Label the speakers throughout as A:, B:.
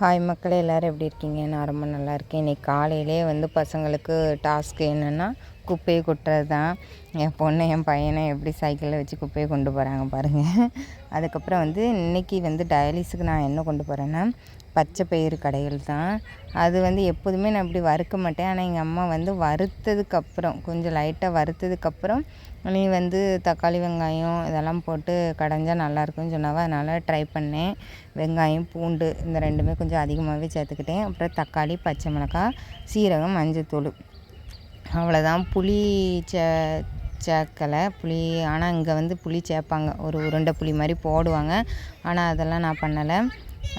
A: Hi மக்களே, எல்லோரும் எப்படி இருக்கீங்க? நான் ரொம்ப நல்லா இருக்கேன். இன்றைக்கி காலையிலே பசங்களுக்கு டாஸ்க் என்னென்னா குப்பையை கொட்டுறது தான். என் பொண்ணு என் பையனை எப்படி சைக்கிளில் வச்சு குப்பையை கொண்டு போகிறாங்க பாருங்கள். அதுக்கப்புறம் இன்றைக்கி டயாலிஸுக்கு நான் என்ன கொண்டு போகிறேன்னா பச்சை பயிறு கடைகள் தான். அது எப்போதுமே நான் இப்படி வறுக்க மாட்டேன். ஆனால் எங்கள் அம்மா வறுத்ததுக்கப்புறம் கொஞ்சம் லைட்டாக வறுத்ததுக்கப்புறம் நீ தக்காளி வெங்காயம் இதெல்லாம் போட்டு கடைஞ்சா நல்லாயிருக்குன்னு சொன்னாவா, அதனால் ட்ரை பண்ணேன். வெங்காயம் பூண்டு இந்த ரெண்டுமே கொஞ்சம் அதிகமாகவே சேர்த்துக்கிட்டேன். அப்புறம் தக்காளி பச்சை மிளகாய் சீரகம் மஞ்சத்தூள் அவ்வளோதான். புளி சேர்க்கலை புளி. ஆனால் இங்கே புளி சேர்ப்பாங்க, ஒரு உருண்டை புளி மாதிரி போடுவாங்க. ஆனால் அதெல்லாம் நான் பண்ணலை.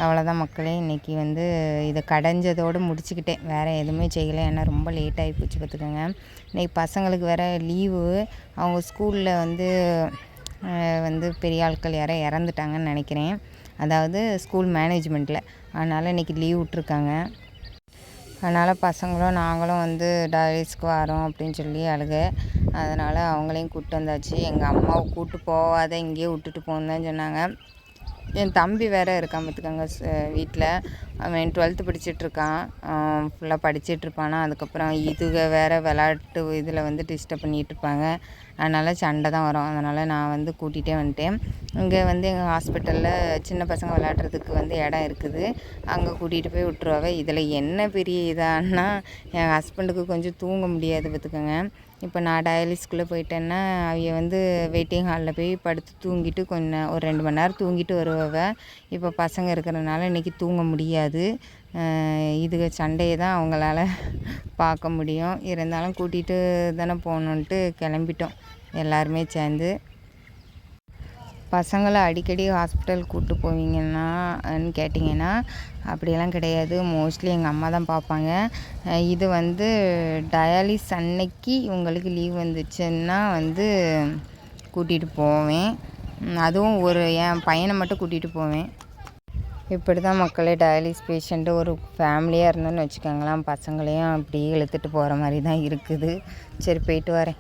A: அவ்வளோதான் மக்களே. இன்றைக்கி இதை கடைஞ்சதோடு முடிச்சுக்கிட்டேன், வேறு எதுவுமே செய்யலை. ஏன்னா ரொம்ப லேட் ஆகி போச்சு பார்த்துக்கோங்க. இன்றைக்கி பசங்களுக்கு வேறு லீவு. அவங்க ஸ்கூலில் பெரிய ஆட்கள் யாரோ இறந்துட்டாங்கன்னு நினைக்கிறேன், அதாவது ஸ்கூல் மேனேஜ்மெண்ட்டில். அதனால் இன்றைக்கி லீவ் விட்ருக்காங்க. அதனால் பசங்களும் நாங்களும் டயாலிஸ்க்கு வரோம் அப்படின்னு சொல்லி அழுக. அதனால் அவங்களையும் கூப்பிட்டு வந்தாச்சு. எங்கள் அம்மாவை கூப்பிட்டு போகாத, இங்கேயே விட்டுட்டு போகணுன்னு தான் சொன்னாங்க. என் தம்பி வேறு இருக்கான் பார்த்துக்கோங்க வீட்டில். அவன் 12th படிச்சிட்ருக்கான். ஃபுல்லாக படிச்சிட்ருப்பானா. அதுக்கப்புறம் இதுக வேறு விளாட்டு இதில் டிஸ்டர்ப் பண்ணிகிட்ருப்பாங்க. அதனால் சண்டை தான் வரும். அதனால் நான் கூட்டிகிட்டே வந்துட்டேன். இங்கே எங்கள் ஹாஸ்பிட்டலில் சின்ன பசங்க விளையாடுறதுக்கு இடம் இருக்குது. அங்கே கூட்டிகிட்டு போய் விட்ருவாங்க. இதில் என்ன பெரிய இதான்னா, என் ஹஸ்பண்டுக்கு கொஞ்சம் தூங்க முடியாது பார்த்துக்கோங்க. இப்போ நான் டயாலிஸ்க்குள்ளே போயிட்டேன்னா அவங்க வெயிட்டிங் ஹாலில் போய் படுத்து தூங்கிட்டு ஒரு 2 மணி நேரம் தூங்கிட்டு வருவாங்க. இப்போ பசங்க இருக்கிறதுனால இன்றைக்கி தூங்க முடியாது. இதுக சண்டையை தான் அவங்களால பார்க்க முடியும். இருந்தாலும் கூட்டிகிட்டு தானே போகணுன்ட்டு கிளம்பிட்டோம் எல்லாருமே சேர்ந்து. பசங்களை அடிக்கடி ஹாஸ்பிட்டல் கூப்பிட்டு போவீங்கன்னான்னு கேட்டிங்கன்னா அப்படியெல்லாம் கிடையாது. மோஸ்ட்லி எங்கள் அம்மா தான் பார்ப்பாங்க. இது டயாலிஸ் அன்னைக்கு உங்களுக்கு லீவ் வந்துச்சுன்னா கூட்டிகிட்டு போவேன். அதுவும் என் பையனை மட்டும் கூட்டிகிட்டு போவேன். இப்படி தான் மக்களே, டயாலிஸ் பேஷண்ட்டு ஒரு ஃபேமிலியாக இருந்தோன்னு வச்சுக்கோங்களேன். பசங்களையும் அப்படியே இழுத்துட்டு போகிற மாதிரி தான் இருக்குது. சரி, போயிட்டு வரேன்.